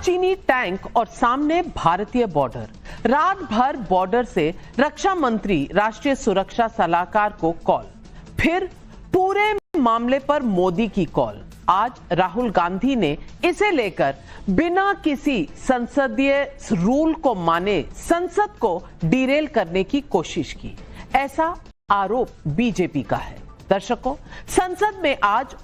चीनी टैंक और सामने भारतीय बॉर्डर। रात भर बॉर्डर से रक्षा मंत्री, राष्ट्रीय सुरक्षा सलाहकार को कॉल, फिर पूरे मामले पर मोदी की कॉल। आज राहुल गांधी ने इसे लेकर बिना किसी संसदीय रूल को माने संसद को डिरेल करने की कोशिश की, ऐसा आरोप बीजेपी का है। दर्शकों, संसद में आज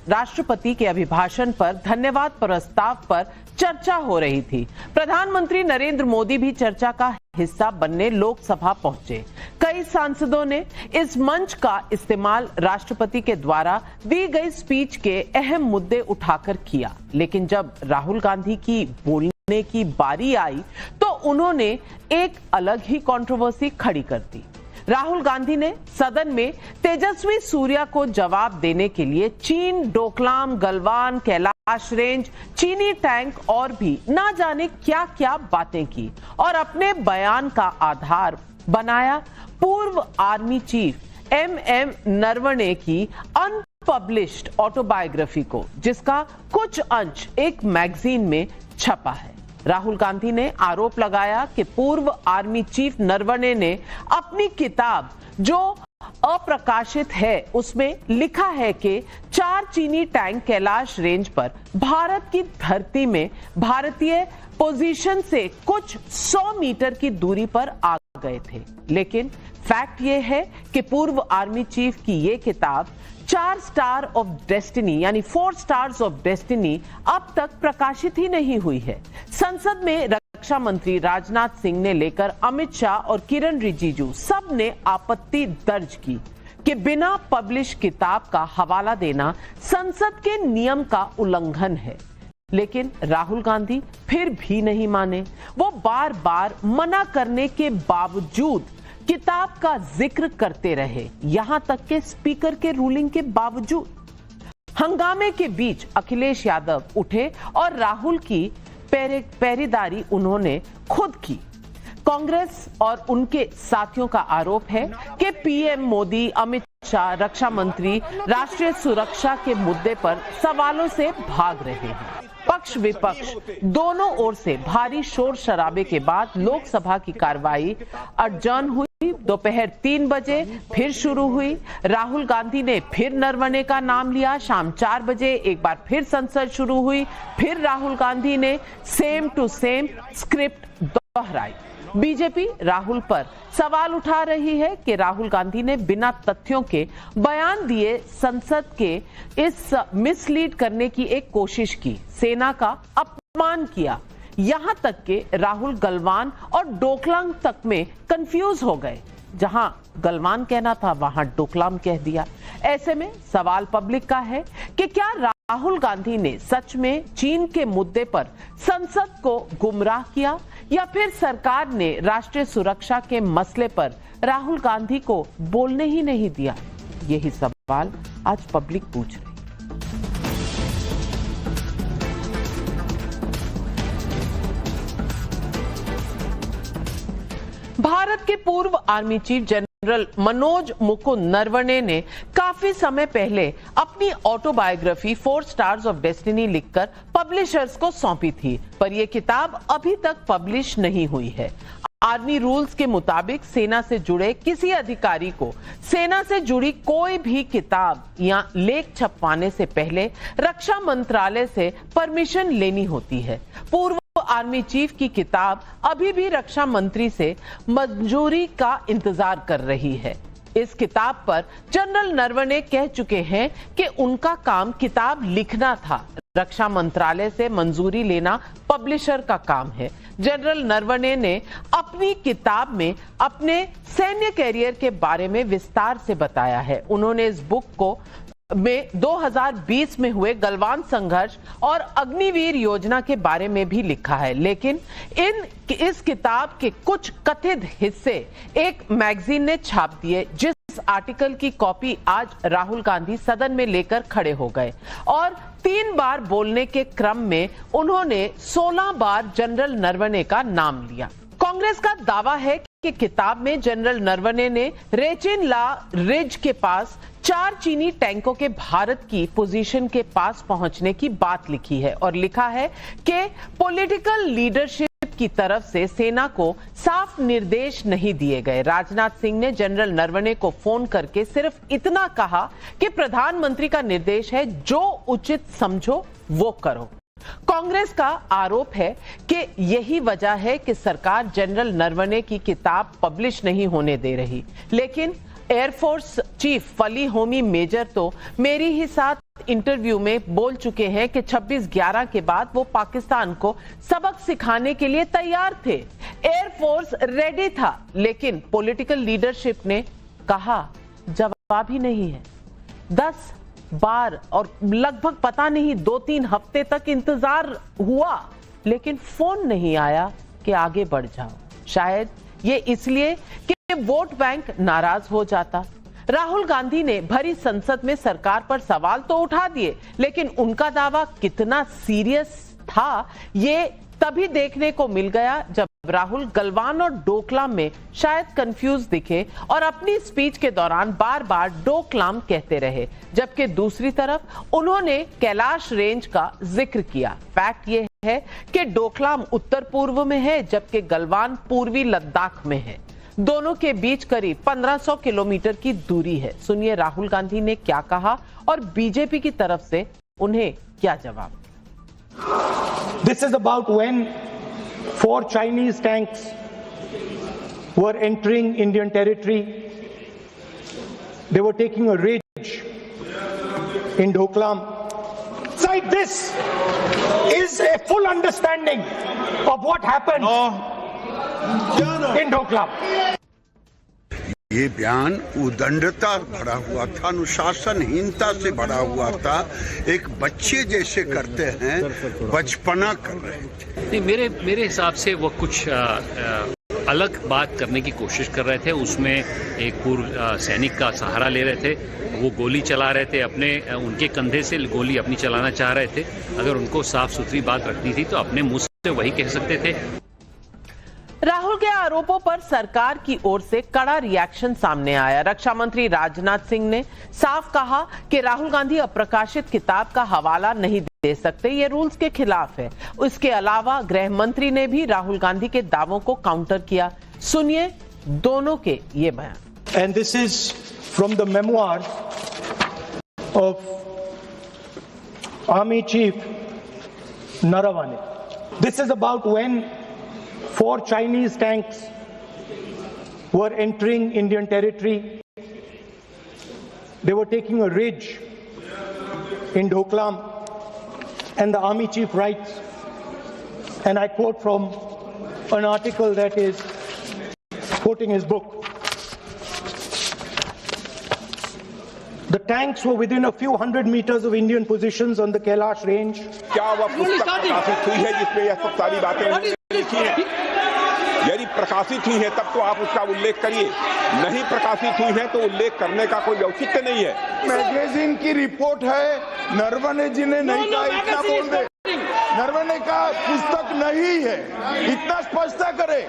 राष्ट्रपति के अभिभाषण पर धन्यवाद प्रस्ताव पर चर्चा हो रही थी। प्रधानमंत्री नरेंद्र मोदी भी चर्चा का हिस्सा बनने लोकसभा पहुंचे। कई सांसदों ने इस मंच का इस्तेमाल राष्ट्रपति के द्वारा दी गई स्पीच के अहम मुद्दे उठाकर किया, लेकिन जब राहुल गांधी की बोलने की बारी आई तो उन्होंने एक अलग ही कंट्रोवर्सी खड़ी कर दी। राहुल गांधी ने सदन में तेजस्वी सूर्या को जवाब देने के लिए चीन, डोकलाम, गलवान, कैलाश रेंज, चीनी टैंक और भी ना जाने क्या क्या बातें की और अपने बयान का आधार बनाया पूर्व आर्मी चीफ एमएम नरवणे की अनपब्लिश्ड ऑटोबायोग्राफी को, जिसका कुछ अंश एक मैगजीन में छपा है। राहुल गांधी ने आरोप लगाया कि पूर्व आर्मी चीफ नरवणे ने अपनी किताब जो अप्रकाशित है उसमें लिखा है कि 4 चीनी टैंक कैलाश रेंज पर भारत की धरती में भारतीय पोजीशन से कुछ 100 मीटर की दूरी पर आ गए थे। लेकिन फैक्ट ये है कि पूर्व आर्मी चीफ की ये किताब 4 स्टार ऑफ डेस्टिनी यानी 4 स्टार्स ऑफ डेस्टिनी अब तक प्रकाशित ही नहीं हुई है। संसद में रक्षा मंत्री राजनाथ सिंह ने लेकर अमित शाह और किरण रिजिजू सब ने आपत्ति दर्ज की कि बिना पब्लिश किताब का हवाला देना संसद के नियम का उल्लंघन है। लेकिन राहुल गांधी फिर भी नहीं माने। वो बार बार मना करने के बावजूद किताब का जिक्र करते रहे, यहां तक के स्पीकर के रूलिंग के बावजूद। हंगामे के बीच अखिलेश यादव उठे और राहुल की पहरेदारी उन्होंने खुद की। कांग्रेस और उनके साथियों का आरोप है कि पीएम मोदी, अमित शाह, रक्षा मंत्री राष्ट्रीय सुरक्षा के मुद्दे पर सवालों से भाग रहे हैं। पक्ष विपक्ष दोनों ओर से भारी शोर शराबे के बाद लोकसभा की कार्रवाई अडजर्न हुई। दोपहर 3 बजे फिर शुरू हुई। राहुल गांधी ने फिर नरवणे का नाम लिया। शाम 4 बजे एक बार फिर संसद शुरू हुई। फिर राहुल गांधी ने सेम टू सेम स्क्रिप्ट दोहराई। बीजेपी राहुल पर सवाल उठा रही है कि राहुल गांधी ने बिना तथ्यों के बयान दिए संसद के इस मिसलीड करने की एक कोशिश की, सेना का अपमान किया। यहां तक कि राहुल गलवान और डोकलाम तक में कंफ्यूज हो गए। जहां गलवान कहना था वहां डोकलाम कह दिया। ऐसे में सवाल पब्लिक का है कि क्या राहुल गांधी ने सच में चीन के मुद्दे पर संसद को गुमराह किया या फिर सरकार ने राष्ट्रीय सुरक्षा के मसले पर राहुल गांधी को बोलने ही नहीं दिया? यही सवाल आज पब्लिक पूछ रही। भारत के पूर्व army chief general Manoj Mukund Naravane ने काफी समय पहले अपनी ऑटोबायोग्राफी 4 स्टार्स ऑफ डेस्टिनी लिखकर पब्लिशर्स को सौंपी थी, पर यह किताब अभी तक पब्लिश नहीं हुई है। आर्मी रूल्स के मुताबिक सेना से जुड़े किसी अधिकारी को सेना से जुड़ी कोई भी किताब या लेख छपवाने से पहले रक्षा मंत्रालय से परमिशन लेनी होती है। पूर्व आर्मी चीफ की किताब अभी भी रक्षा मंत्री से मंजूरी का इंतजार कर रही है। इस किताब पर जनरल नरवणे कह चुके हैं कि उनका काम किताब लिखना था, रक्षा मंत्रालय से मंजूरी लेना पब्लिशर का काम है। जनरल नरवणे ने अपनी किताब में अपने सैन्य कैरियर के बारे में विस्तार से बताया है। उन्होंने इस बुक को में 2020 में हुए गलवान संघर्ष और अग्निवीर योजना के बारे में भी लिखा है, लेकिन इस किताब के कुछ कथित हिस्से एक मैगजीन ने छाप दिए, जिस आर्टिकल की कॉपी आज राहुल गांधी सदन में लेकर खड़े हो गए और 3 बार बोलने के क्रम में उन्होंने 16 बार जनरल नरवणे का नाम लिया। कांग्रेस का दावा है कि किताब में जनरल नरवणे ने रेचिन ला रिज के पास 4 चीनी टैंकों के भारत की पोजीशन के पास पहुंचने की बात लिखी है और लिखा है कि पॉलिटिकल लीडरशिप की तरफ से सेना को साफ निर्देश नहीं दिए गए। राजनाथ सिंह ने जनरल नरवणे को फोन करके सिर्फ इतना कहा कि प्रधानमंत्री का निर्देश है, जो उचित समझो वो करो। कांग्रेस का आरोप है कि यही वजह है कि सरकार जनरल नरवणे की किताब पब्लिश नहीं होने दे रही, लेकिन एयरफोर्स चीफ फली होमी मेजर तो मेरी ही साथ इंटरव्यू में बोल चुके हैं कि 26/11 के बाद वो पाकिस्तान को सबक सिखाने के लिए तैयार थे। एयरफोर्स रेडी था, लेकिन पॉलिटिकल लीडरशिप ने कहा जवाब ही नहीं है। 10 बार और लगभग पता नहीं 2-3 हफ्ते तक इंतजार हुआ, लेकिन फोन नहीं आया कि आगे बढ़ जाओ। शायद ये इसलिए कि वोट बैंक नाराज हो जाता। राहुल गांधी ने भरी संसद में सरकार पर सवाल तो उठा दिए, लेकिन उनका दावा कितना सीरियस था ये तभी देखने को मिल गया जब राहुल गलवान और डोकलाम में शायद कंफ्यूज दिखे और अपनी स्पीच के दौरान बार बार डोकलाम कहते रहे, जबकि दूसरी तरफ उन्होंने कैलाश रेंज का जिक्र किया। फैक्ट ये है कि डोकलाम उत्तर पूर्व में है, जबकि गलवान पूर्वी लद्दाख में है। दोनों के बीच करीब 1500 किलोमीटर की दूरी है। सुनिए राहुल गांधी ने क्या कहा और बीजेपी की तरफ से उन्हें क्या जवाब। This is about when 4 Chinese tanks were entering Indian territory. They were taking a ridge in Doklam. Like this is a full understanding of what happened in Doklam. ये बयान उदंडता भरा हुआ था, अनुशासनहीनता से भरा हुआ था। एक बच्चे जैसे करते हैं, बचपना कर रहे थे। नहीं, मेरे हिसाब से वो कुछ अलग बात करने की कोशिश कर रहे थे। उसमें एक पूर्व सैनिक का सहारा ले रहे थे, वो गोली चला रहे थे, उनके कंधे से गोली अपनी चलाना चाह रहे थे। अगर उनको साफ सुथरी बात रखनी थी तो अपने मुंह से वही कह सकते थे। राहुल के आरोपों पर सरकार की ओर से कड़ा रिएक्शन सामने आया। रक्षा मंत्री राजनाथ सिंह ने साफ कहा कि राहुल गांधी अप्रकाशित किताब का हवाला नहीं दे सकते, ये रूल्स के खिलाफ है। इसके अलावा गृह मंत्री ने भी राहुल गांधी के दावों को काउंटर किया। सुनिए दोनों के ये बयान। And this is from the memoir of Army Chief Naravane. This is about when 4 Chinese tanks were entering Indian territory. They were taking a ridge in Doklam, and the Army Chief writes, and I quote from an article that is quoting his book. The tanks were within a few hundred meters of Indian positions on the Kailash range. क्या वह पुस्तक प्रकाशित हुई है जिसमें यह सब सारी बातें लिखी हैं? यदि प्रकाशित हुई है तब तो आप उसका उल्लेख करिए, नहीं प्रकाशित हुई है तो उल्लेख करने का कोई औचित्य नहीं है। मैगजीन की रिपोर्ट है, नरवणे जी ने नहीं कहा, इतना बोल दे। नरवणे का पुस्तक नहीं है, इतना स्पष्टता करे।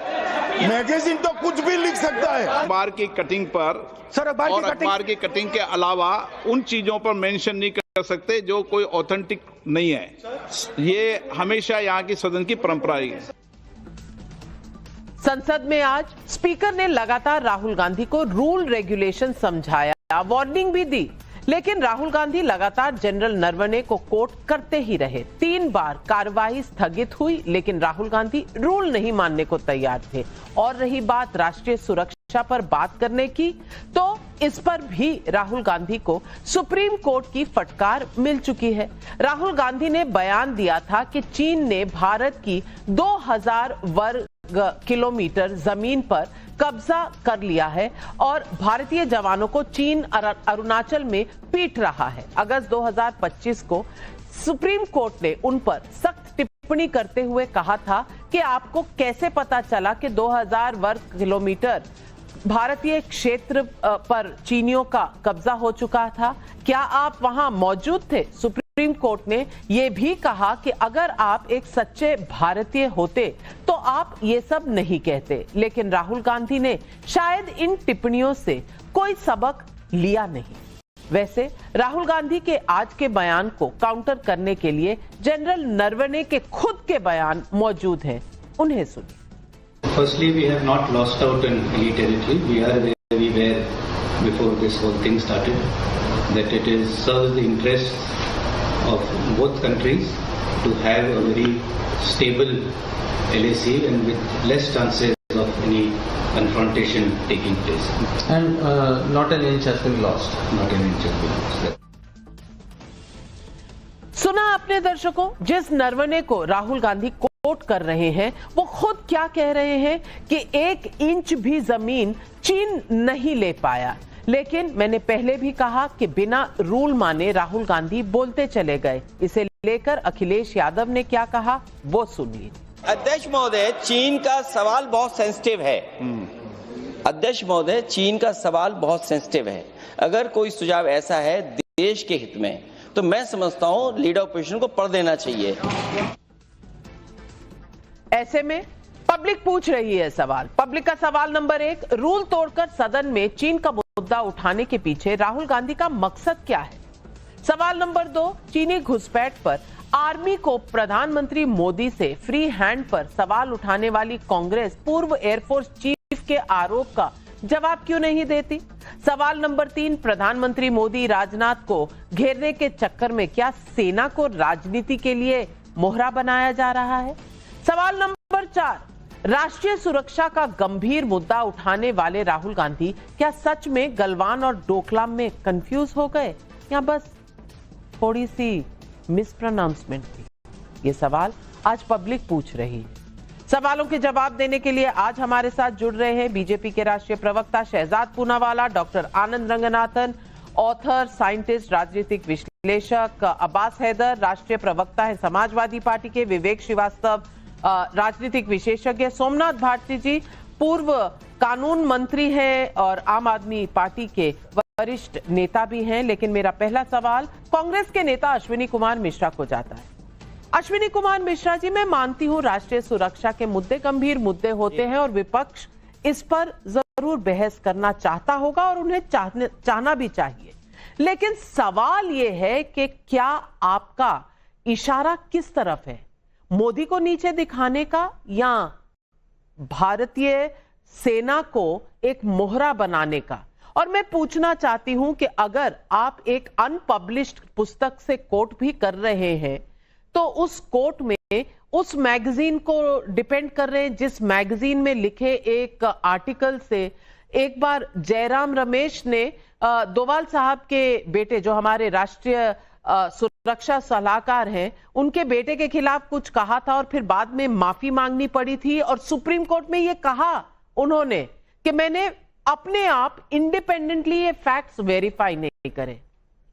मैगजीन तो कुछ भी लिख सकता है। अखबार की कटिंग पर सर, और अखबार की कटिंग के अलावा उन चीजों पर मेंशन नहीं कर सकते जो कोई ऑथेंटिक नहीं है। ये हमेशा यहाँ की सदन की परंपरा है। संसद में आज स्पीकर ने लगातार राहुल गांधी को रूल रेगुलेशन समझाया, वार्निंग भी दी, लेकिन राहुल गांधी लगातार जनरल नरवणे को कोट करते ही रहे। 3 बार कार्रवाई स्थगित हुई, लेकिन राहुल गांधी रूल नहीं मानने को तैयार थे। और रही बात राष्ट्रीय सुरक्षा पर बात करने की, तो इस पर भी राहुल गांधी को सुप्रीम कोर्ट की फटकार मिल चुकी है। राहुल गांधी ने बयान दिया था कि चीन ने भारत की 2000 वर्ग किलोमीटर जमीन पर कब्जा कर लिया है और भारतीय जवानों को चीन अरुणाचल में पीट रहा है। अगस्त 2025 को सुप्रीम कोर्ट ने उन पर सख्त टिप्पणी करते हुए कहा था कि आपको कैसे पता चला कि 2000 वर्ग किलोमीटर भारतीय क्षेत्र पर चीनियों का कब्जा हो चुका था? क्या आप वहां मौजूद थे? सुप्रीम कोर्ट ने यह भी कहा कि अगर आप एक सच्चे भारतीय होते तो आप ये सब नहीं कहते। लेकिन राहुल गांधी ने शायद इन टिप्पणियों से कोई सबक लिया नहीं। वैसे राहुल गांधी के आज के बयान को काउंटर करने के लिए जनरल नरवणे के खुद के बयान मौजूद हैं, उन्हें सुनिए। Firstly, we have not lost out in any territory. We are where we were before this whole thing started. That it is serves the interests of both countries to have a very stable LAC and with less chances of any confrontation taking place. And not an inch has been lost. Not an inch has been lost. सुना आपने दर्शकों, जिस नरवणे को Rahul Gandhi coat कर रहे हैं वो खुद क्या कह रहे हैं कि 1 इंच भी जमीन चीन नहीं ले पाया। लेकिन मैंने पहले भी कहा कि बिना रूल माने राहुल गांधी बोलते चले गए। इसे लेकर अखिलेश यादव ने क्या कहा वो सुनिए। अध्यक्ष महोदय, चीन का सवाल बहुत सेंसिटिव है। अध्यक्ष महोदय, चीन का सवाल बहुत सेंसिटिव है। अगर कोई सुझाव ऐसा है देश के हित में तो मैं समझता हूं लीडर ऑपोजिशन को पढ़ देना चाहिए। ऐसे में पब्लिक पूछ रही है सवाल। पब्लिक का सवाल नंबर 1, रूल तोड़कर सदन में चीन का मुद्दा उठाने के पीछे राहुल गांधी का मकसद क्या है? सवाल नंबर 2, चीनी घुसपैठ पर आर्मी को प्रधानमंत्री मोदी से फ्री हैंड पर सवाल उठाने वाली कांग्रेस पूर्व एयरफोर्स चीफ के आरोप का जवाब क्यों नहीं देती? सवाल नंबर 3, प्रधानमंत्री मोदी राजनाथ को घेरने के चक्कर में क्या सेना को राजनीति के लिए मोहरा बनाया जा रहा है? सवाल नंबर 4, राष्ट्रीय सुरक्षा का गंभीर मुद्दा उठाने वाले राहुल गांधी क्या सच में गलवान और डोकलाम में कंफ्यूज हो गए या बस थोड़ी सी मिसप्रोनाउंसमेंट थी? ये सवाल आज पब्लिक पूछ रही है। सवालों के जवाब देने के लिए आज हमारे साथ जुड़ रहे हैं बीजेपी के राष्ट्रीय प्रवक्ता शहजाद पूनावाला, डॉक्टर आनंद रंगनाथन, ऑथर, साइंटिस्ट, राजनीतिक विश्लेषक अब्बास हैदर, राष्ट्रीय प्रवक्ता है समाजवादी पार्टी के, विवेक श्रीवास्तव राजनीतिक विशेषज्ञ, सोमनाथ भारती जी पूर्व कानून मंत्री हैं और आम आदमी पार्टी के वरिष्ठ नेता भी हैं। लेकिन मेरा पहला सवाल कांग्रेस के नेता अश्विनी कुमार मिश्रा को जाता है। अश्विनी कुमार मिश्रा जी, मैं मानती हूं राष्ट्रीय सुरक्षा के मुद्दे गंभीर मुद्दे होते हैं और विपक्ष इस पर जरूर बहस करना चाहता होगा और उन्हें चाहना भी चाहिए। लेकिन सवाल यह है कि क्या आपका इशारा किस तरफ है? मोदी को नीचे दिखाने का या भारतीय सेना को एक मोहरा बनाने का? और मैं पूछना चाहती हूं कि अगर आप एक अनपब्लिश्ड पुस्तक से कोट भी कर रहे हैं तो उस कोट में उस मैगजीन को डिपेंड कर रहे हैं जिस मैगजीन में लिखे एक आर्टिकल से एक बार जयराम रमेश ने डोवाल साहब के बेटे जो हमारे राष्ट्रीय सुरक्षा सलाहकार हैं उनके बेटे के खिलाफ कुछ कहा था और फिर बाद में माफी मांगनी पड़ी थी और सुप्रीम कोर्ट में ये कहा उन्होंने कि मैंने अपने आप इंडिपेंडेंटली ये फैक्ट्स वेरीफाई नहीं करे।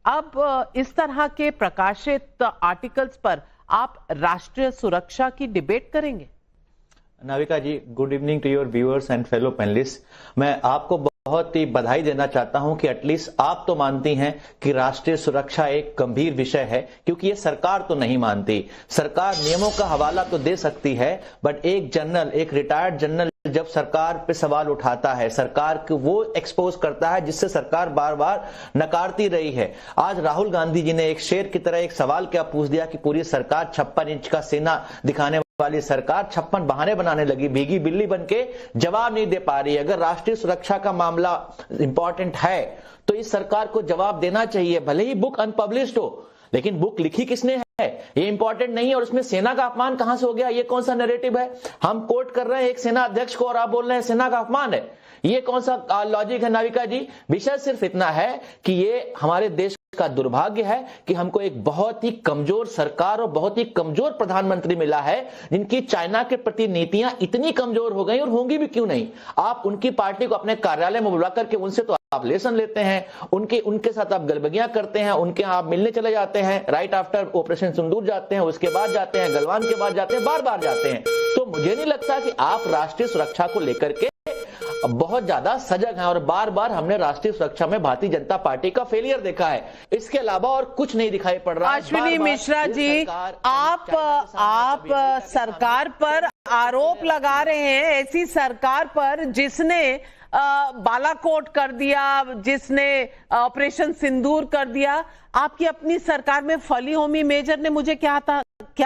अब इस तरह के प्रकाशित आर्टिकल्स पर आप राष्ट्रीय सुरक्षा की डिबेट करेंगे? Navika ji, good evening to your viewers and fellow panelist. मैं आपको बहुत ही बधाई देना चाहता हूं कि एटलीस्ट आप तो मानती हैं कि राष्ट्रीय सुरक्षा एक गंभीर विषय है, क्योंकि ये सरकार तो नहीं मानती। सरकार नियमों का हवाला तो दे सकती है, बट एक जनरल, एक रिटायर्ड जनरल जब सरकार पे सवाल उठाता है, सरकार को वो एक्सपोज करता है जिससे सरकार बार बार नकारती रही है। आज राहुल गांधी जी ने एक शेर की तरह एक सवाल क्या पूछ दिया कि पूरी सरकार 56 इंच का सेना दिखाने वाली सरकार 56 बहाने बनाने लगी, भीगी बिल्ली बनके जवाब नहीं दे पा रही। अगर राष्ट्रीय सुरक्षा का मामला इंपॉर्टेंट है तो इस सरकार को जवाब देना चाहिए, भले ही बुक अनपब्लिश्ड हो, लेकिन बुक लिखी किसने है ये इंपॉर्टेंट नहीं है। और उसमें सेना का अपमान कहां से हो गया? ये कौन सा नैरेटिव है? हम कोट कर रहे हैं एक सेना अध्यक्ष को और आप बोल रहे हैं सेना का अपमान है। ये कौन सा लॉजिक है नाविका जी? विषय सिर्फ इतना है कि ये हमारे देश का दुर्भाग्य है कि हमको एक बहुत ही कमजोर सरकार और बहुत ही कमजोर प्रधानमंत्री मिला है जिनकी चाइना के प्रति नीतियां इतनी कमजोर हो गई और होंगी भी क्यों नहीं। आप उनकी पार्टी को अपने कार्यालय में बुला करके उनसे तो आप लेसन लेते हैं, उनके साथ आप गलबगियां करते हैं, उनके यहां आप मिलने चले जाते हैं, राइट आफ्टर ऑपरेशन सिंदूर जाते हैं, उसके बाद जाते हैं, गलवान के बाद जाते हैं, बार बार जाते हैं। तो मुझे नहीं लगता कि आप राष्ट्रीय सुरक्षा को लेकर के बहुत ज्यादा सजग हैं और बार बार हमने राष्ट्रीय सुरक्षा में भारतीय जनता पार्टी का फेलियर देखा है, इसके अलावा और कुछ नहीं दिखाई पड़ रहा है। अश्विनी मिश्रा जी, आप सरकार पर आरोप लगा रहे हैं, ऐसी सरकार पर जिसने बालाकोट कर दिया, जिसने ऑपरेशन सिंदूर कर दिया, आपकी अपनी सरकार में फली होमी मेजर ने मुझे क्या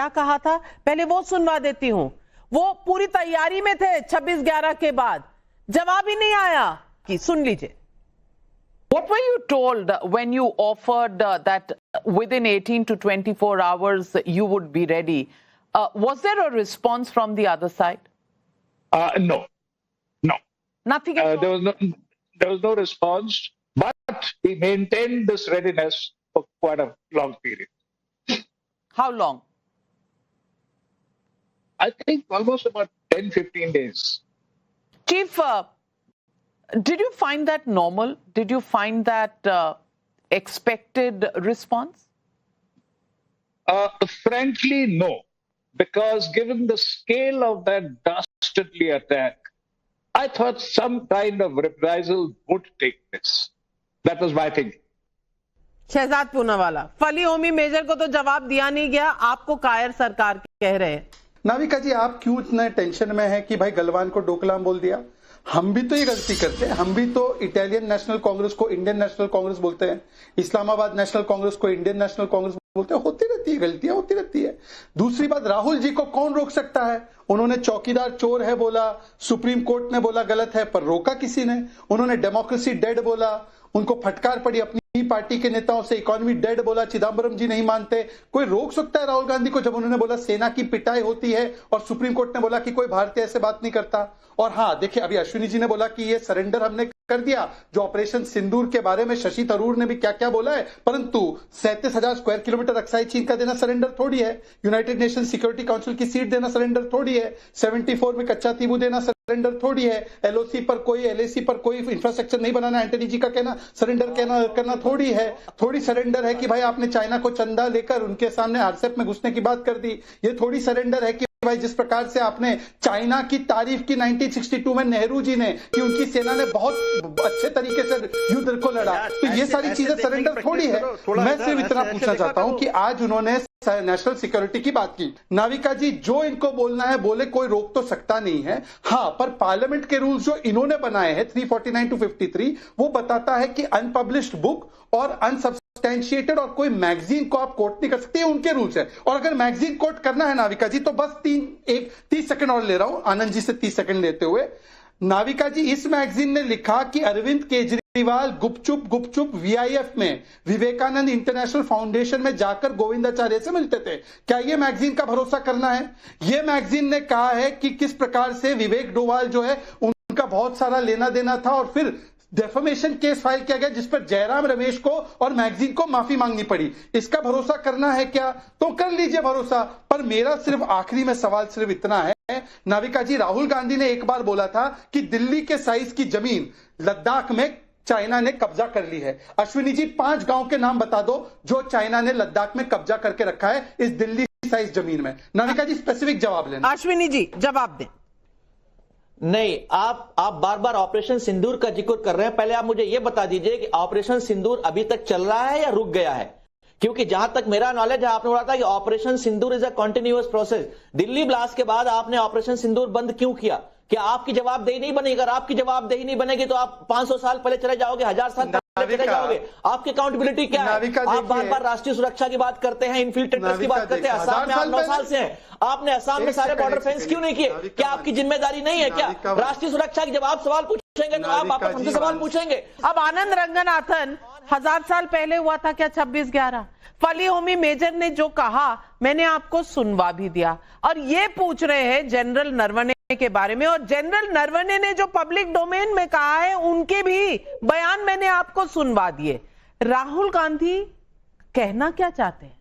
कहा था, पहले वो सुनवा देती हूं। वो पूरी तैयारी में थे 26/11 के बाद, जवाब ही नहीं आया कि सुन लीजिए। What were you told when you offered that within 18 to 24 hours you would be ready? Was there a response from the other side? No. Nothing at all? There was no response, but we maintained this readiness for quite a long period. How long? I think almost about 10-15 days. Chief, did you find that normal? Did you find that expected response? Frankly, no. Because given the scale of that dastardly attack, I thought some kind of reprisal would take place. That was my thinking. Shahzad Poonawalla, फली Homi major को तो जवाब दिया नहीं गया, आपको कायर सरकार कह रहे हैं। नाविका जी, आप क्यों इतने टेंशन में हैं कि भाई गलवान को डोकलाम बोल दिया? हम भी तो ये गलती करते हैं। हम भी तो इटालियन नेशनल कांग्रेस को इंडियन नेशनल कांग्रेस बोलते हैं, इस्लामाबाद नेशनल कांग्रेस को इंडियन नेशनल कांग्रेस बोलते हैं। होती रहती है, गलतियां होती रहती है। दूसरी बात, राहुल जी को कौन रोक सकता है? उन्होंने चौकीदार चोर है बोला, सुप्रीम कोर्ट ने बोला गलत है, पर रोका किसी ने। उन्होंने डेमोक्रेसी डेड बोला, उनको फटकार पड़ी अपनी पार्टी के नेताओं से, इकोनॉमी डेड बोला, चिदम्बरम जी नहीं मानते। कोई रोक सकता है राहुल गांधी को जब उन्होंने बोला सेना की पिटाई होती है और सुप्रीम कोर्ट ने बोला कि कोई भारतीय ऐसे बात नहीं करता? और हाँ, देखिए, अभी अश्विनी जी ने बोला कि ये सरेंडर हमने कर दिया। जो ऑपरेशन सिंदूर के बारे में शशि थरूर ने भी क्या क्या बोला है, परंतु 37,000 स्क्वायर किलोमीटर अक्साई चीन का देना सरेंडर थोड़ी है। यूनाइटेड नेशन सिक्योरिटी काउंसिल की सीट देना सरेंडर थोड़ी है। 74 में कच्चा तीबू देना सरेंडर थोड़ी है। एलओसी पर कोई, एलएसी पर कोई इंफ्रास्ट्रक्चर नहीं बनाना, एंटनी जी का कहना सरेंडर करना थोड़ी है। थोड़ी सरेंडर है कि भाई आपने चाइना को चंदा लेकर उनके सामने आरसेप में घुसने की बात कर दी। ये थोड़ी सरेंडर है कि भाई जिस प्रकार से आपने चाइना की तारीफ की 1962 में नेहरू जी ने कि उनकी सेना ने बहुत अच्छे तरीके से युद्ध को लड़ा, तो ये सारी चीजें सरेंडर थोड़ी है। मैं सिर्फ इतना पूछना चाहता हूं कि आज उन्होंने नेशनल सिक्योरिटी की बात की। नाविका जी, जो इनको बोलना है बोले, कोई रोक तो सकता नहीं है। हाँ, पर पार्लियामेंट के रूल्स जो इन्होंने बनाए हैं 349 to 53, वो बताता है कि अनपब्लिश्ड बुक और अनसब्सटेंशिएटेड और कोई मैगजीन को आप कोट नहीं कर सकते, उनके रूल्स है। और अगर मैगजीन कोट करना है नाविका जी, तो बस 30 सेकंड और ले रहा हूं, आनंद जी से 30 सेकंड लेते हुए। नाविका जी, इस मैगजीन ने लिखा कि अरविंद केजरीवाल गुपचुप वीआईएफ में विवेकानंद इंटरनेशनल फाउंडेशन में जाकर गोविंदाचार्य से मिलते थे। क्या ये मैगजीन का भरोसा करना है? ये मैगजीन ने कहा है कि किस प्रकार से विवेक डोवाल जो है उनका बहुत सारा लेना देना था और फिर डेफमेशन केस फाइल किया गया जिस पर जयराम रमेश को और मैगजीन को माफी मांगनी पड़ी। इसका भरोसा करना है क्या? तो कर लीजिए भरोसा। पर मेरा सिर्फ आखिरी में सवाल सिर्फ इतना है नाविका जी, राहुल गांधी ने एक बार बोला था कि दिल्ली के साइज की जमीन लद्दाख में चाइना ने कब्जा कर ली है। अश्विनी जी, 5 गांव के नाम बता दो जो चाइना ने लद्दाख में कब्जा करके रखा है इस दिल्ली साइज जमीन में। नाविका जी, स्पेसिफिक जवाब लेना। अश्विनी जी जवाब दें। नहीं, आप बार बार ऑपरेशन सिंदूर का जिक्र कर रहे हैं। पहले आप मुझे यह बता दीजिए कि ऑपरेशन सिंदूर अभी तक चल रहा है या रुक गया है? क्योंकि जहां तक मेरा नॉलेज है, आपने बोला था कि operation Sindoor is a continuous process. Delhi blast के बाद आपने ऑपरेशन सिंदूर बंद क्यों किया? क्या आपकी जवाबदेही नहीं बनेगी? अगर आपकी जवाबदेही नहीं बनेगी तो आप 500 साल पहले चले जाओगे, 1000 साल पहले चले जाओगे। आपकी अकाउंटेबिलिटी क्या है? आप बार बार राष्ट्रीय सुरक्षा की बात करते हैं, इन्फिल्ट्रेटर्स की बात करते हैं। असम में आप 9 साल से हैं, आपने असम में सारे बॉर्डर फेंस क्यों नहीं किए? क्या आपकी जिम्मेदारी नहीं है क्या राष्ट्रीय सुरक्षा की? जब आप सवाल पूछेंगे तो आप वापस हमसे सवाल पूछेंगे। अब आनंद रंगनाथन, 1000 साल पहले हुआ था क्या 26/11? फली होमी मेजर ने जो कहा मैंने आपको सुनवा भी दिया, और ये पूछ रहे हैं जनरल नरवणे के बारे में, और जनरल नरवणे ने जो पब्लिक डोमेन में कहा है उनके भी बयान मैंने आपको सुनवा दिए। राहुल गांधी कहना क्या चाहते हैं?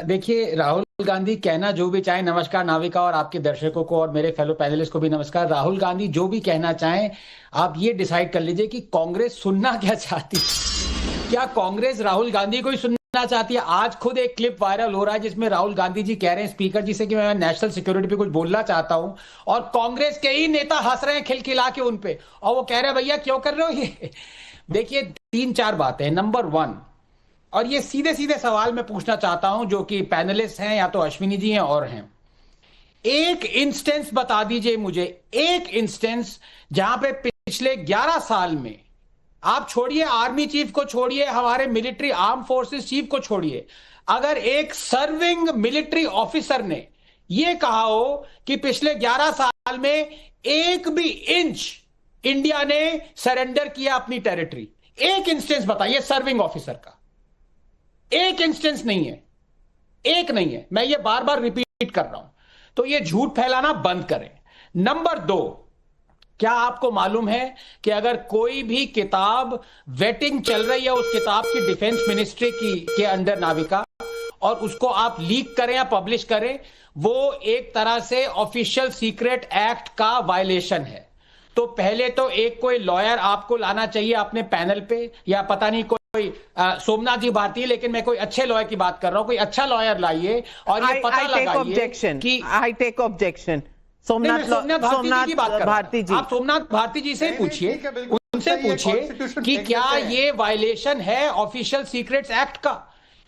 देखिए, राहुल गांधी कहना जो भी चाहे, नमस्कार नाविका और आपके दर्शकों को और मेरे फेलो पैनलिस्ट को भी नमस्कार। राहुल गांधी जो भी कहना चाहें, आप ये डिसाइड कर लीजिए कि कांग्रेस सुनना क्या चाहती है। क्या कांग्रेस राहुल गांधी को ही सुनना चाहती है? आज खुद एक क्लिप वायरल हो रहा है जिसमें राहुल गांधी जी कह रहे हैं स्पीकर जी से कि मैं नेशनल सिक्योरिटी पे कुछ बोलना चाहता हूं, और कांग्रेस के ही नेता हंस रहे हैं खिलखिला के उन पे, और वो कह रहे हैं भैया क्यों कर रहे हो ये? देखिए, 3-4 बातें। नंबर 1, और ये सीधे सीधे सवाल मैं पूछना चाहता हूं जो कि पैनलिस्ट हैं या तो अश्विनी जी हैं और हैं, एक इंस्टेंस बता दीजिए मुझे, एक इंस्टेंस जहां पे पिछले 11 साल में, आप छोड़िए आर्मी चीफ को, छोड़िए हमारे मिलिट्री आर्म फोर्सेस चीफ को छोड़िए, अगर एक सर्विंग मिलिट्री ऑफिसर ने यह कहा हो कि पिछले 11 साल में एक भी इंच इंडिया ने सरेंडर किया अपनी टेरिटरी, एक इंस्टेंस बताइए सर्विंग ऑफिसर का। एक इंस्टेंस नहीं है, एक नहीं है, मैं ये बार बार रिपीट कर रहा हूं। तो ये झूठ फैलाना बंद करें। नंबर 2, क्या आपको मालूम है कि अगर कोई भी किताब वेटिंग चल रही है उस किताब की डिफेंस मिनिस्ट्री के अंडर नाविका, और उसको आप लीक करें या पब्लिश करें, वो एक तरह से ऑफिशियल सीक्रेट एक्ट का वायलेशन है। तो पहले तो एक कोई लॉयर आपको लाना चाहिए अपने पैनल पे, या पता नहीं कोई सोमनाथ जी भारती, लेकिन मैं कोई अच्छे लॉयर की बात कर रहा हूं, कोई अच्छा लॉयर लाइए और ये पता लगाइए कि I take objection. Somnath Bharti ji, आप सोमनाथ भारती जी से पूछिए, उनसे पूछिए कि क्या ये वायलेशन है ऑफिशियल सीक्रेट्स एक्ट का,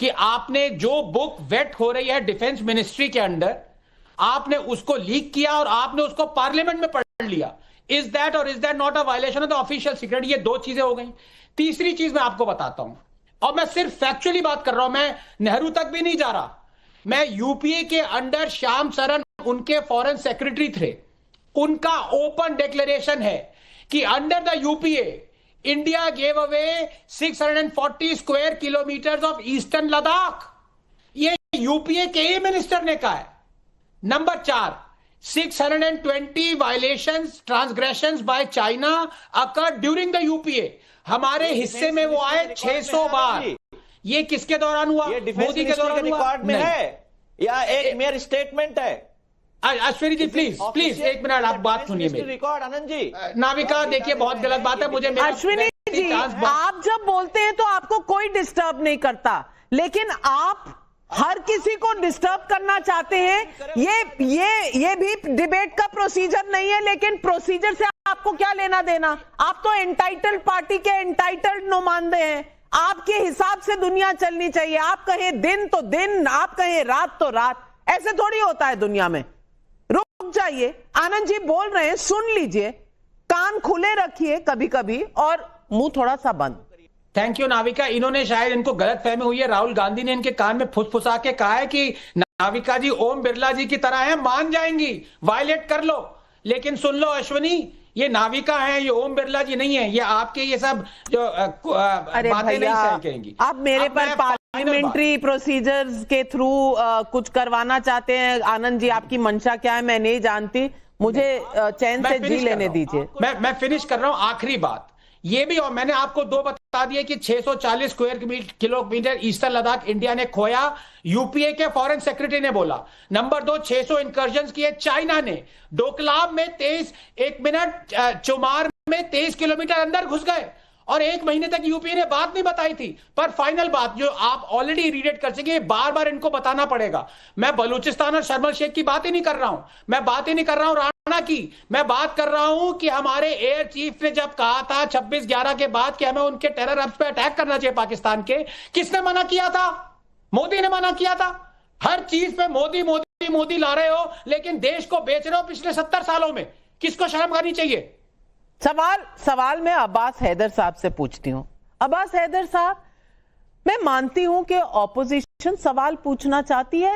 कि आपने जो बुक वेट हो रही है डिफेंस मिनिस्ट्री के अंडर, आपने उसको लीक किया और आपने उसको पार्लियामेंट में पढ़ लिया। इज दैट और is that not a violation of the official secret? ये 2 चीजें हो गई। तीसरी चीज मैं आपको बताता हूं, और मैं सिर्फ फैक्चुअली बात कर रहा हूं, मैं नेहरू तक भी नहीं जा रहा। मैं यूपीए के अंडर श्याम सरन उनके फॉरेन सेक्रेटरी थे, उनका ओपन डिक्लेरेशन है कि under the UPA India gave away 640 square kilometres of eastern Ladakh. ये यूपीए के ही मिनिस्टर ने कहा है। Number 4, 620 violations, transgressions by China occurred during the UPA. हमारे हिस्से में वो आए 600 बार। ये किसके दौरान हुआ? मोदी के दौरान रिकॉर्ड में है या एक मेयर स्टेटमेंट है? अश्विनी जी प्लीज प्लीज एक मिनट, आप बात सुनिए मेरी। रिकॉर्ड आनंद जी, नाविका देखिए बहुत गलत बात है, मुझे अश्विनी जी आप जब बोलते हैं तो आपको कोई डिस्टर्ब नहीं करता, लेकिन आप हर किसी को डिस्टर्ब करना चाहते हैं। ये भी डिबेट का प्रोसीजर नहीं है, लेकिन प्रोसीजर से आपको क्या लेना देना? आप तो एंटाइटल्ड पार्टी के एंटाइटल्ड नुमाइंदे हैं। आपके हिसाब से दुनिया चलनी चाहिए। आप कहें दिन तो दिन, आप कहें रात तो रात, ऐसे थोड़ी होता है दुनिया में। रुक जाइए, आनंद जी बोल रहे हैं, सुन लीजिए, कान खुले रखिए कभी कभी और मुंह थोड़ा सा बंद। Thank you Navika. इन्होंने शायद इनको गलत फहमी हुई है, राहुल गांधी ने इनके कान में फुसफुसा के कहा है कि नाविका जी ओम बिरला जी की तरह है, मान जाएंगी, वायलेट कर लो। लेकिन सुन लो अश्विनी, ये नाविका है, ये ओम बिरला जी नहीं है, ये आपके ये सब जो बातें नहीं सही कहेंगी। आप मेरे पर पार्लियामेंट्री प्रोसीजर्स के थ्रू कुछ करवाना चाहते हैं। आनंद जी आपकी मंशा क्या है मैं नहीं जानती, मुझे चैन से जी लेने दीजिए। मैं फिनिश कर रहा हूं। आखिरी बात ये भी, और मैंने आपको 2 बता दिए कि 640 square kilometre eastern Ladakh India ने खोया, यूपीए के फॉरेन सेक्रेटरी ने बोला। नंबर 2, 600 इंकर्जन किए चाइना ने। डोकलाम में 23 में 23 किलोमीटर अंदर घुस गए, और 1 महीने तक यूपीए ने बात नहीं बताई थी। पर फाइनल बात जो आप ऑलरेडी रीड कर सके, बार बार इनको बताना पड़ेगा। मैं बलूचिस्तान और शर्मल शेख की बात ही नहीं कर रहा हूं, मैं बात ही नहीं कर रहा हूं राणा की, मैं बात कर रहा हूं कि हमारे एयर चीफ ने जब कहा था 26/11 के बाद कि हमें उनके टेरर हब्स पे अटैक करना चाहिए पाकिस्तान के, किसने मना किया था? मोदी ने मना किया था। हर चीज पे मोदी मोदी मोदी ला रहे हो, लेकिन देश को बेच रहे हो पिछले 70 सालों में। किसको शर्म करनी चाहिए? सवाल मैं अब्बास हैदर साहब से पूछती हूं। अब्बास हैदर साहब, मैं मानती हूं कि ऑपोजिशन सवाल पूछना चाहती है,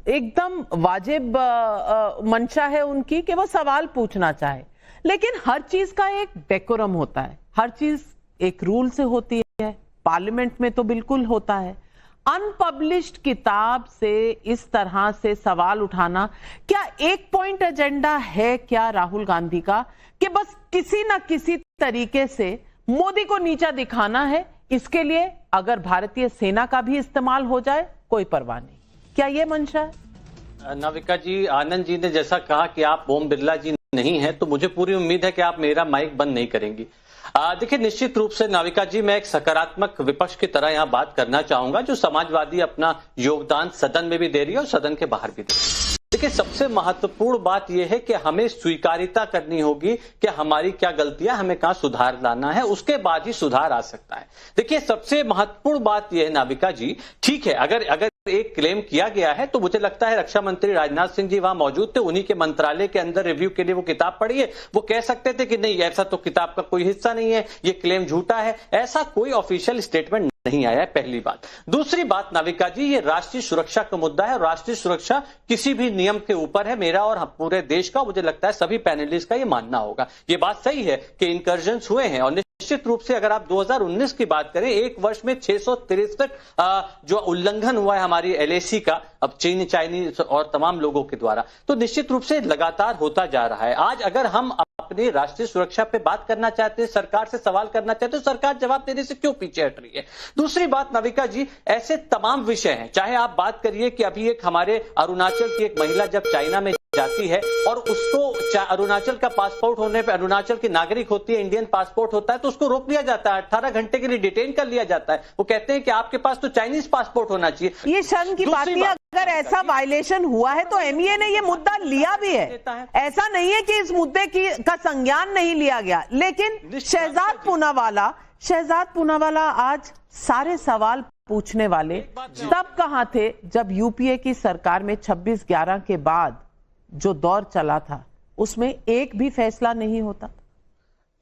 एकदम वाजिब मंशा है उनकी कि वो सवाल पूछना चाहे, लेकिन हर चीज का एक डेकोरम होता है, हर चीज एक रूल से होती है। पार्लियामेंट में तो बिल्कुल होता है। अनपब्लिश्ड किताब से इस तरह से सवाल उठाना, क्या एक पॉइंट एजेंडा है क्या राहुल गांधी का कि बस किसी ना किसी तरीके से मोदी को नीचा दिखाना है? इसके लिए अगर भारतीय सेना का भी इस्तेमाल हो जाए कोई परवाह नहीं, क्या यह मंशा है? नाविका जी, आनंद जी ने जैसा कहा कि आप ओम बिरला जी नहीं है, तो मुझे पूरी उम्मीद है कि आप मेरा माइक बंद नहीं करेंगी। देखिए, निश्चित रूप से नाविका जी, मैं एक सकारात्मक विपक्ष की तरह यहां बात करना चाहूंगा, जो समाजवादी अपना योगदान सदन में भी दे रही है और सदन के बाहर भी दे रही है। देखिए, सबसे महत्वपूर्ण बात यह है कि हमें स्वीकारिता करनी होगी कि हमारी क्या गलतियां, हमें कहां सुधार लाना है, उसके बाद ही सुधार आ सकता है। देखिए, सबसे महत्वपूर्ण बात यह है नाविका जी, ठीक है, अगर एक क्लेम किया गया है, तो मुझे लगता है रक्षा मंत्री राजनाथ सिंह जी वहां मौजूद थे, उन्हीं के मंत्रालय के अंदर रिव्यू के लिए वो किताब पढ़ी है, वो कह सकते थे कि नहीं ऐसा तो किताब का कोई हिस्सा नहीं है, ये क्लेम झूठा है। ऐसा कोई ऑफिशियल स्टेटमेंट नहीं आया है, पहली बात। दूसरी बात नाविका जी, ये राष्ट्रीय सुरक्षा का मुद्दा है, राष्ट्रीय सुरक्षा किसी भी नियम के ऊपर है, मेरा और पूरे देश का, मुझे लगता है सभी पैनलिस्ट का ये मानना होगा। ये बात सही है कि इंकर्जन्स हुए हैं और निश्चित रूप से अगर आप 2019 की बात करें, एक वर्ष में 663 जो उल्लंघन हुआ है हमारी LAC का, अब चीन चाइनीज और तमाम लोगों के द्वारा, तो निश्चित रूप से लगातार होता जा रहा है। आज अगर हम अपनी राष्ट्रीय सुरक्षा पे बात करना चाहते हैं, सरकार से सवाल करना चाहते हैं, तो सरकार जवाब देने से क्यों पीछे हट रही है? दूसरी बात नाविका जी, ऐसे तमाम विषय हैं, चाहे आप बात करिए कि अभी एक हमारे अरुणाचल की एक महिला जब चाइना में जाती है और उसको अरुणाचल का पासपोर्ट होने पे, अरुणाचल की नागरिक होती है, इंडियन पासपोर्ट होता है, तो उसको रोक लिया जाता है, 18 घंटे के लिए डिटेन कर लिया जाता है। वो कहते हैं कि आपके पास तो चाइनीज पासपोर्ट होना चाहिए। ये शर्म की बात है, अगर ऐसा वायलेशन हुआ है तो MEA ने ये मुद्दा लिया भी है, ऐसा नहीं है कि इस मुद्दे का संज्ञान नहीं लिया गया। लेकिन शहजाद पूनावाला आज सारे सवाल पूछने वाले तब कहां थे जब UPA की सरकार में 26/11 के बाद जो दौर चला था उसमें एक भी फैसला नहीं होता।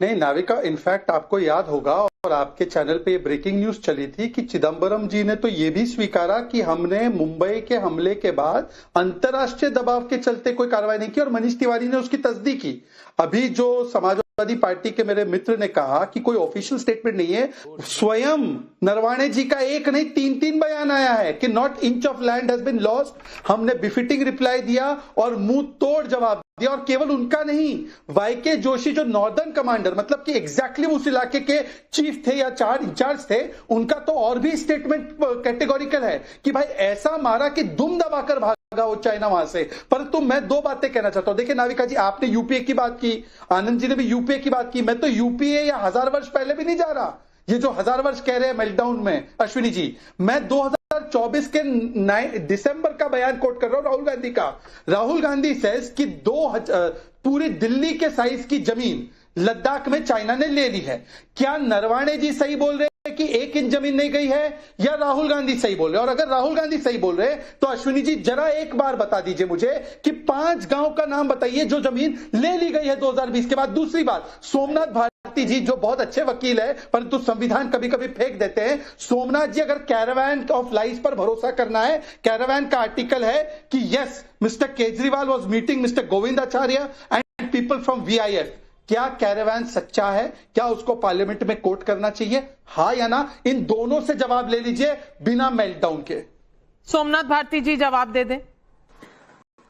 नहीं नाविका, इनफैक्ट आपको याद होगा और आपके चैनल पे ये ब्रेकिंग न्यूज चली थी कि चिदम्बरम जी ने तो ये भी स्वीकारा कि हमने मुंबई के हमले के बाद अंतर्राष्ट्रीय दबाव के चलते कोई कार्रवाई नहीं की, और मनीष तिवारी ने उसकी तस्दीक की। अभी जो समाजवादी पार्टी के मेरे मित्र ने कहा कि कोई ऑफिशियल स्टेटमेंट नहीं है, स्वयं नरवाणे जी का एक नहीं 3 बयान आया है कि not inch of land has been lost. हमने बिफिटिंग रिप्लाई दिया और मुंह तोड़ जवाब दिया, और केवल उनका नहीं, YK जोशी जो नॉर्दर्न कमांडर, मतलब कि एग्जैक्टली उस इलाके के चीफ थे या इंचार्ज थे, उनका तो और भी स्टेटमेंट कैटेगोरिकल है कि भाई ऐसा मारा कि दुम दबाकर भागा वो चाइना वहां से। परंतु मैं 2 बातें कहना चाहता हूं। देखिए नाविका जी, आपने UPA की बात की, आनंद जी ने भी UPA की बात की, मैं तो UPA या 1000 वर्ष पहले भी नहीं जा रहा। ये जो 1000 वर्ष कह रहे हैं मेल्टडाउन में, अश्विनी जी, मैं 2024 के दिसंबर का बयान कोट कर रहा हूं राहुल गांधी का। राहुल गांधी सेज कि पूरी दिल्ली के साइज की जमीन लद्दाख में चाइना ने ले ली है। क्या नरवाणे जी सही बोल रहे हैं कि 1 इंच जमीन नहीं गई है, या राहुल गांधी सही बोल रहे हैं? और अगर राहुल गांधी सही बोल रहे हैं तो अश्विनी जी जरा एक बार बता दीजिए मुझे कि 5 गांव का नाम बताइए जो जमीन ले ली गई है 2020 के बाद। दूसरी बात, सोमनाथ भारती जी जो बहुत अच्छे वकील है परंतु संविधान कभी कभी फेंक देते हैं, सोमनाथ जी अगर कैरावैन ऑफ लाइफ पर भरोसा करना है, कैरावैन का आर्टिकल है कि yes mister Kejriwal was meeting mister Govindacharya and people from VIF। क्या कैरावैन सच्चा है? क्या उसको पार्लियामेंट में कोर्ट करना चाहिए, हाँ या ना? इन दोनों से जवाब ले लीजिए बिना मेल्टडाउन के। सोमनाथ भारती जी जवाब दे दें।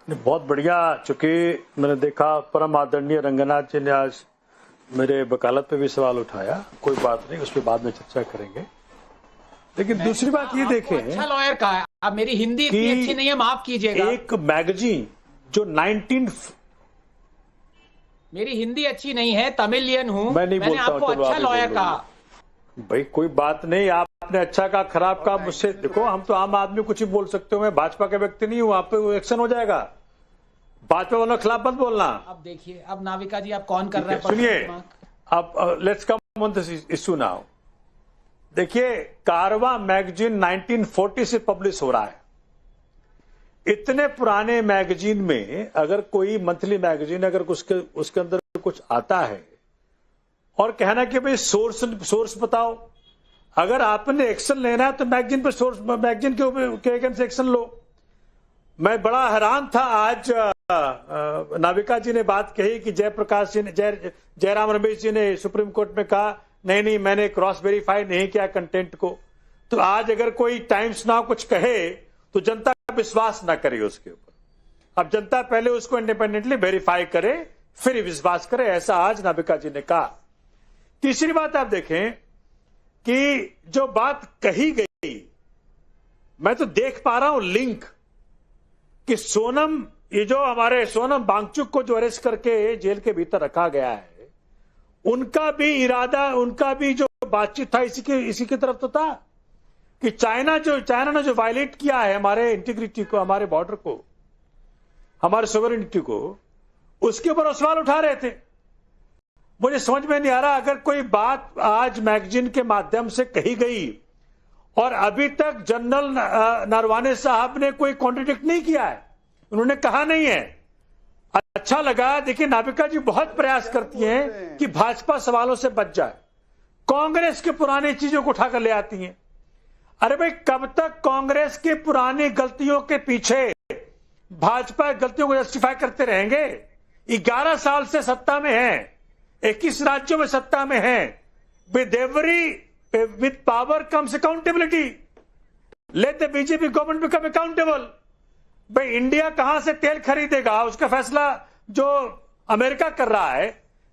बहुत बढ़िया, चूंकि मैंने देखा परम आदरणीय रंगनाथ जी ने आज मेरे वकालत पे भी सवाल उठाया, कोई बात नहीं, उस पर बाद में चर्चा करेंगे। लेकिन दूसरी बात ये देखें, अच्छा लॉयर का है, अब मेरी हिंदी इतनी अच्छी नहीं है, माफ कीजिएगा। एक मैगजीन जो मेरी हिंदी अच्छी नहीं है, तमिलियन हूं, मैंने आपको अच्छा लॉयर कहा। भाई कोई बात नहीं, आपने अच्छा कहा खराब कहा मुझसे, देखो हम तो आम आदमी कुछ ही बोल सकते हो, मैं भाजपा के व्यक्ति नहीं हूं, आप पे एक्शन हो जाएगा, भाजपा वालों के खिलाफ मत बोलना। अब देखिए, अब नाविका जी आप कौन कर रहे हैं? सुनिए, अब let's come on this issue now. देखिए, कारवां मैगजीन 1940 से पब्लिश हो रहा है। इतने पुराने मैगजीन में अगर कोई मंथली मैगजीन अगर उसके अंदर कुछ आता है और कहना कि भाई सोर्स बताओ, अगर आपने एक्शन लेना है तो मैगजीन पे सोर्स, मैगजीन के अगेंस्ट एक्शन लो। मैं बड़ा हैरान था, आज नाविका जी ने बात कही कि जयप्रकाश जी ने, जयराम रमेश जी ने सुप्रीम कोर्ट में कहा नहीं मैंने क्रॉस वेरीफाई नहीं किया कंटेंट को। तो आज अगर कोई टाइम्स नाउ कुछ कहे तो जनता विश्वास ना करे उसके ऊपर। अब जनता पहले उसको इंडिपेंडेंटली वेरीफाई करे फिर विश्वास करे, ऐसा आज नाविका जी ने कहा। तीसरी बात आप देखें कि जो बात कही गई, मैं तो देख पा रहा हूं लिंक कि सोनम, ये जो हमारे सोनम वांगचुक को जो अरेस्ट करके जेल के भीतर रखा गया है, उनका भी इरादा, उनका भी जो बातचीत था इसी की तरफ तो था कि चाइना ने जो वायलेट किया है हमारे इंटीग्रिटी को, हमारे बॉर्डर को, हमारे सोवरेनिटी को, उसके ऊपर सवाल उठा रहे थे। मुझे समझ में नहीं आ रहा, अगर कोई बात आज मैगजीन के माध्यम से कही गई और अभी तक जनरल नरवाने साहब ने कोई कॉन्ट्रडिक्ट नहीं किया है, उन्होंने कहा नहीं है। अच्छा लगा। देखिए नाविका जी बहुत प्रयास करती हैं कि भाजपा सवालों से बच जाए, कांग्रेस के पुराने चीजों को उठाकर ले आती हैं। अरे भाई कब तक कांग्रेस के पुरानी गलतियों के पीछे भाजपा गलतियों को जस्टिफाई करते रहेंगे? 11 साल से सत्ता में है, 21 राज्यों में सत्ता में है। With every with power comes accountability. Let the BJP government become accountable. भाई इंडिया कहां से तेल खरीदेगा, उसका फैसला जो अमेरिका कर रहा है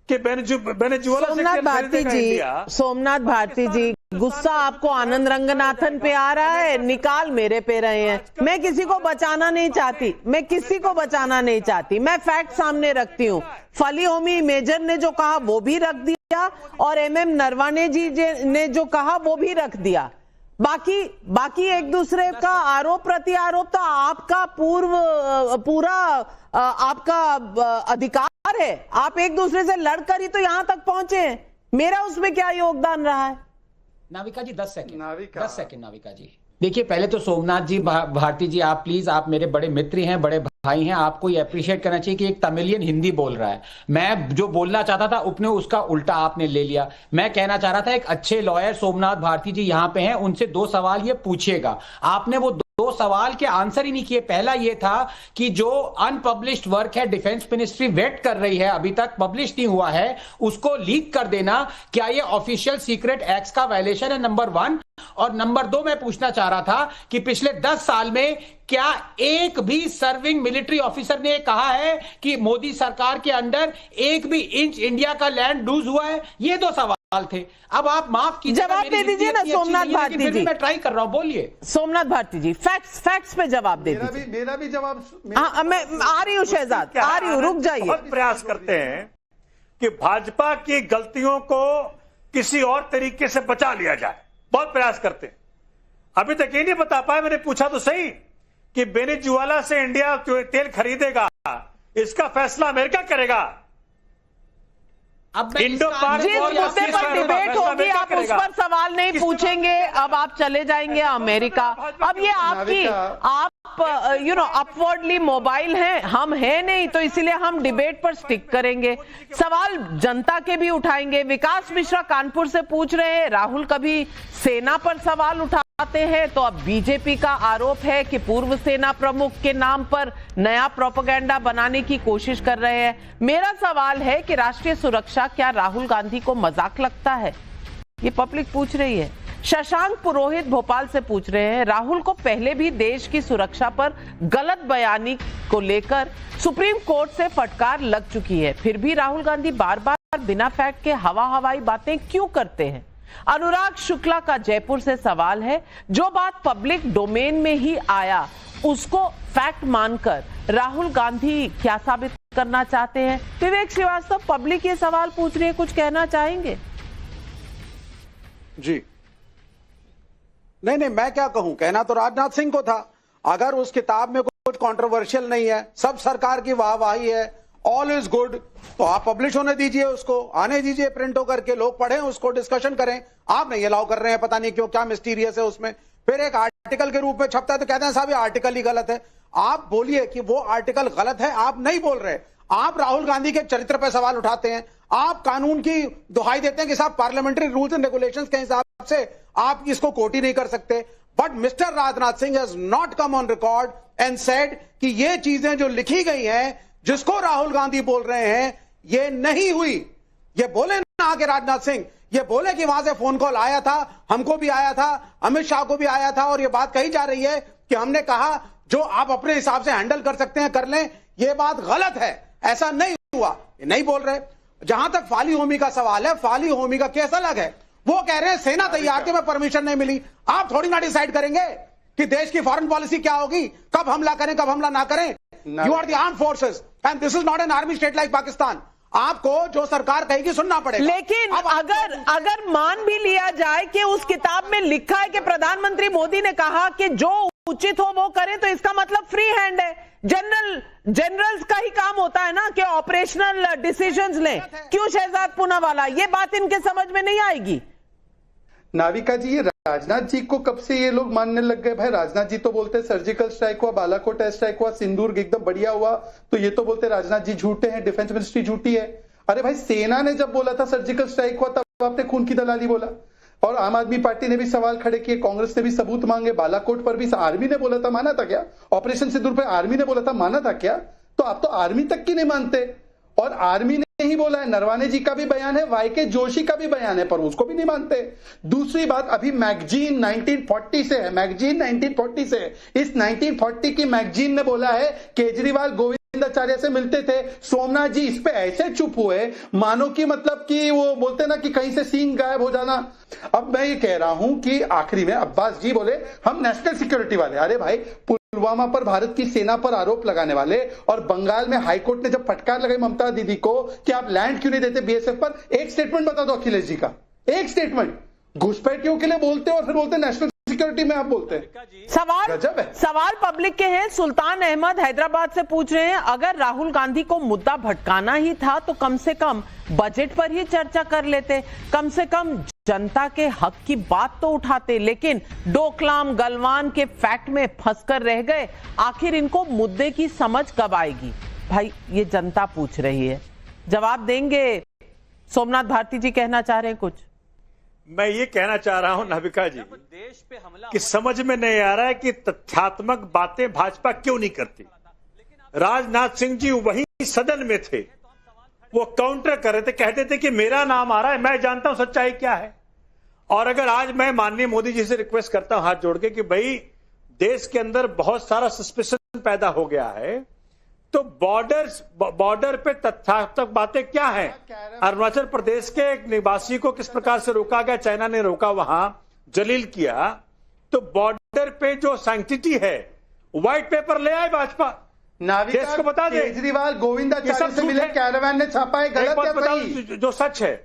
कि वेनेजुएला से तेल खरीदेगा इंडिया। सोमनाथ भारती जी, गुस्सा आपको आनंद रंगनाथन पे आ रहा है, निकाल मेरे पे रहे हैं। मैं किसी को बचाना नहीं चाहती, मैं किसी को बचाना नहीं चाहती, मैं फैक्ट सामने रखती हूँ। फली होमी मेजर ने जो कहा वो भी रख दिया और MM नरवाने जी ने जो कहा वो भी रख दिया। बाकी एक दूसरे का आरोप प्रत्यारोप तो आपका पूरा आपका अधिकार है। आप एक दूसरे से लड़कर ही तो यहां तक पहुंचे हैं, मेरा उसमें क्या योगदान रहा है? नाविका जी 10 सेकंड 10 सेकंड नाविका जी। देखिए पहले तो सोमनाथ जी भारती जी, आप प्लीज, आप मेरे बड़े मित्र हैं, बड़े भाई हैं, आपको ये अप्रिशिएट करना चाहिए कि एक तमिलियन हिंदी बोल रहा है। मैं जो बोलना चाहता था उपने उसका उल्टा आपने ले लिया। मैं कहना चाह रहा था एक अच्छे लॉयर सोमनाथ भारती जी यहां पे हैं, उनसे 2 सवाल ये पूछिएगा। आपने वो 2 सवाल के आंसर ही नहीं किए। पहला ये था कि जो अनपब्लिश्ड वर्क है डिफेंस मिनिस्ट्री वेट कर रही है, अभी तक पब्लिश नहीं हुआ है, उसको लीक कर देना, क्या ये ऑफिशियल सीक्रेट एक्ट्स का वायलेशन है? नंबर 1। और नंबर 2 मैं पूछना चाह रहा था कि पिछले 10 साल में क्या एक भी सर्विंग मिलिट्री ऑफिसर ने कहा है कि मोदी सरकार के अंडर 1 भी इंच इंडिया का लैंड लूज हुआ है? ये 2 सवाल थे। अब आप माफ कीजिए, जवाब दे दीजिए ना सोमनाथ भारती जी। मैं ट्राई कर रहा हूं, बोलिए सोमनाथ भारती जी, फैक्ट्स पे जवाब दे दीजिए। मेरा भी जवाब मैं आ रही हूं शहजाद, आ रही हूं, रुक जाइए। बहुत प्रयास करते हैं कि भाजपा की गलतियों को किसी और तरीके से बचा लिया जाए, बहुत प्रयास करते हैं। अभी तक ये नहीं बता पाए, मैंने पूछा तो सही कि वेनेजुएला से इंडिया तेल खरीदेगा, इसका फैसला अमेरिका करेगा। अब जिस मुद्दे पर डिबेट होगी आप उस पर सवाल नहीं पूछेंगे, अब आप चले जाएंगे अमेरिका। अब ये आपकी आप अपवर्डली मोबाइल हैं, हम हैं नहीं, तो इसीलिए हम डिबेट पर स्टिक करेंगे। सवाल जनता के भी उठाएंगे। विकास मिश्रा कानपुर से पूछ रहे हैं, राहुल कभी सेना पर सवाल उठाते हैं तो अब बीजेपी का आरोप है कि पूर्व सेना प्रमुख के नाम पर नया प्रोपेगेंडा बनाने की कोशिश कर रहे हैं। मेरा सवाल है कि राष्ट्रीय सुरक्षा क्या राहुल गांधी को मजाक लगता है? ये पब्लिक पूछ रही है। शशांक पुरोहित भोपाल से पूछ रहे हैं, राहुल को पहले भी देश की सुरक्षा पर गलत बयानी को लेकर सुप्रीम कोर्ट से फटकार लग चुकी है, फिर भी राहुल गांधी बार बार बिना फैक्ट के हवाई बातें क्यों करते हैं? अनुराग शुक्ला का जयपुर से सवाल है, जो बात पब्लिक डोमेन में ही आया उसको फैक्ट मानकर राहुल गांधी क्या साबित करना चाहते हैं? विवेक श्रीवास्तव, पब्लिक ये सवाल पूछ रही है, कुछ कहना चाहेंगे? जी नहीं, मैं क्या कहूं, कहना तो राजनाथ सिंह को था। अगर उस किताब में कुछ कंट्रोवर्शियल नहीं है, सब सरकार की वाहवाही है, ऑल इज गुड, तो आप पब्लिश होने दीजिए, उसको आने दीजिए प्रिंट होकर के, लोग पढ़ें उसको, डिस्कशन करें। आप नहीं अलाउ कर रहे हैं, पता नहीं क्यों, क्या मिस्टीरियस है उसमें। फिर एक आर्टिकल के रूप में छपता है तो कहते हैं साहब ये आर्टिकल ही गलत है। आप बोलिए कि वो आर्टिकल गलत है, आप नहीं बोल रहे। आप राहुल गांधी के चरित्र पर सवाल उठाते हैं, आप कानून की दुहाई देते हैं कि साहब पार्लियामेंट्री रूल्स एंड रेगुलेशंस के हिसाब से आप इसको कोट ही नहीं कर सकते। But mister Rajnath Singh has not come on record and said कि ये चीजें जो लिखी गई हैं, जिसको राहुल गांधी बोल रहे हैं, ये नहीं हुई। ये बोले ना आगे राजनाथ सिंह, ये बोले कि वहां से फोन कॉल आया था, हमको भी आया था, अमित शाह को भी आया था, और ये बात कही जा रही है कि हमने कहा जो आप अपने हिसाब से हैंडल कर सकते हैं कर लें। ये बात गलत है, ऐसा नहीं हुआ, ये नहीं बोल रहे। जहां तक फाली होमी का सवाल है, फाली होमी का केस अलग है। वो कह रहे हैं सेना तैयार थी, में परमिशन नहीं मिली। आप थोड़ी ना डिसाइड करेंगे कि देश की फॉरेन पॉलिसी क्या होगी, कब हमला करें कब हमला ना करें। You are the armed forces and this is not an army state like Pakistan. आपको जो सरकार कहेगी सुनना पड़ेगा। लेकिन अगर मान भी लिया जाए कि उस किताब में लिखा है कि प्रधानमंत्री मोदी ने कहा कि जो उचित हो वो करें, तो इसका मतलब फ्री हैंड है। जनरल्स का ही काम होता है ना कि ऑपरेशनल डिसीजंस लें। क्यों शहजाद पूनावाला, ये बात इनके समझ में नहीं आएगी? नाविका जी, ये राजनाथ जी को कब से ये लोग मानने लग गए? भाई राजनाथ जी तो बोलते सर्जिकल स्ट्राइक हुआ, बालाकोट एयर स्ट्राइक हुआ, सिंदूर एकदम बढ़िया हुआ, तो ये तो बोलते राजनाथ जी झूठे हैं, डिफेंस मिनिस्ट्री झूठी है। अरे भाई सेना ने जब बोला था सर्जिकल स्ट्राइक हुआ तब आपने खून की दलाली बोला, और आम आदमी पार्टी ने भी सवाल खड़े किए, कांग्रेस ने भी सबूत मांगे, बालाकोट पर भी आर्मी ने बोला था, माना था क्या? ऑपरेशन सिंदूर पर आर्मी ने बोला था, माना था क्या? तो आप तो आर्मी तक की नहीं मानते, और आर्मी ने ही बोला है, नरवाने जी का भी बयान है, वाईके जोशी का भी बयान है, पर उसको भी नहीं मानते। दूसरी बात, अभी मैगजीन 1940 से है, मैगजीन 1940 से है। इस 1940 की मैगजीन ने बोला है केजरीवाल गोविंदाचार्य से मिलते थे, सोमनाथ जी इस पे ऐसे चुप हुए मानो कि मतलब कि वो बोलते ना कि कहीं से सींग गायब हो जाना। अब मैं ये कह रहा हूं कि आखिरी में अब्बास जी बोले हम नेशनल सिक्योरिटी वाले, अरे भाई पुलवामा पर भारत की सेना पर आरोप लगाने वाले, और बंगाल में हाईकोर्ट ने जब फटकार लगाई ममता दीदी को कि आप लैंड क्यों नहीं देते बीएसएफ पर, एक स्टेटमेंट बता दो अखिलेश जी का, एक स्टेटमेंट। घुसपैठियों के लिए बोलते और फिर बोलते नेशनल सिक्योरिटी में आप बोलते हैं। सवाल पब्लिक के हैं। सुल्तान अहमद हैदराबाद से पूछ रहे हैं, अगर राहुल गांधी को मुद्दा भटकाना ही था तो कम से कम बजट पर ही चर्चा कर लेते, कम से कम जनता के हक की बात तो उठाते, लेकिन डोकलाम गलवान के फैक्ट में फंसकर रह गए। आखिर इनको मुद्दे की समझ कब आएगी? भाई ये जनता पूछ रही है, जवाब देंगे। सोमनाथ भारती जी कहना चाह रहे हैं कुछ। मैं ये कहना चाह रहा हूं नाविका जी कि समझ में नहीं आ रहा है कि तथ्यात्मक बातें भाजपा क्यों नहीं करती। राजनाथ सिंह जी वहीं सदन में थे, वो काउंटर कर रहे थे, कहते थे कि मेरा नाम आ रहा है, मैं जानता हूं सच्चाई क्या है। और अगर आज मैं माननीय मोदी जी से रिक्वेस्ट करता हूं हाथ जोड़ के कि भाई देश के अंदर बहुत सारा सस्पिशन पैदा हो गया है, तो बॉर्डर पे तथ्यात्मक बातें क्या हैं? अरुणाचल प्रदेश के एक निवासी को किस प्रकार से रोका गया, चाइना ने रोका, वहां जलील किया, तो बॉर्डर पे जो सैंक्टिटी है व्हाइट पेपर ले आए भाजपा, देश को बता दे। केजरीवाल गोविंदाचार्य से मिले, कैरावैन ने छापा है, गलत या सही? जो सच है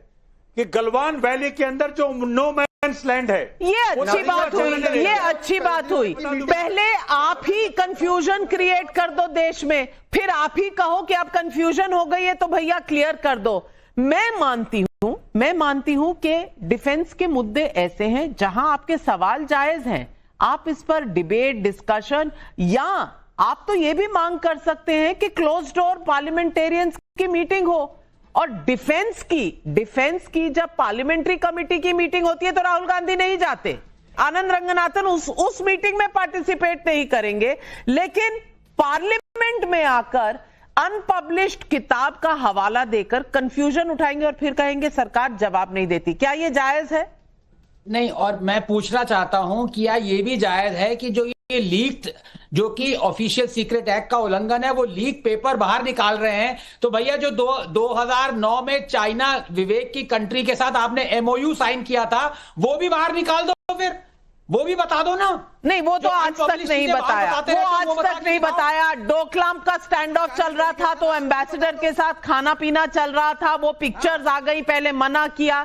कि गलवान वैली के अंदर जो नो मैंस लैंड है, ये अच्छी बात हुई, ये अच्छी बात हुई। पहले आप ही कंफ्यूजन क्रिएट कर दो देश में, फिर आप ही कहो कि अब कंफ्यूजन हो गई है तो भैया क्लियर कर दो। मैं मानती हूं कि डिफेंस के मुद्दे ऐसे हैं जहां आपके सवाल जायज हैं, आप इस पर डिबेट डिस्कशन, या आप तो ये भी मांग कर सकते हैं कि क्लोज डोर पार्लियामेंटेरियंस की मीटिंग हो। और डिफेंस की जब पार्लियामेंट्री कमेटी की मीटिंग होती है तो राहुल गांधी नहीं जाते, आनंद रंगनाथन उस मीटिंग में पार्टिसिपेट नहीं करेंगे, लेकिन पार्लियामेंट में आकर अनपब्लिश्ड किताब का हवाला देकर कंफ्यूजन उठाएंगे और फिर कहेंगे सरकार जवाब नहीं देती। क्या ये जायज है? नहीं, और मैं पूछना चाहता हूं क्या ये भी जायज है कि जो ये लीक, जो कि ऑफिशियल सीक्रेट एक्ट का उल्लंघन है, वो लीक पेपर बाहर निकाल रहे हैं, तो भैया जो 2009 में चाइना विवेक की कंट्री के साथ आपने एमओयू साइन किया था, वो भी बाहर निकाल दो, फिर वो भी बता दो ना। नहीं, वो तो आज तक नहीं बताया, वो आज तक नहीं बताया। डोकलाम का स्टैंड ऑफ चल रहा था तो एम्बेसडर के साथ खाना पीना चल रहा था, वो पिक्चर्स आ गई, पहले मना किया,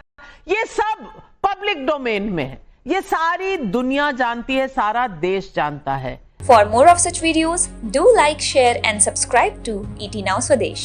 ये सब पब्लिक डोमेन में है, ये सारी दुनिया जानती है, सारा देश जानता है। For more of such videos, do like, share and subscribe to ET Now Swadesh.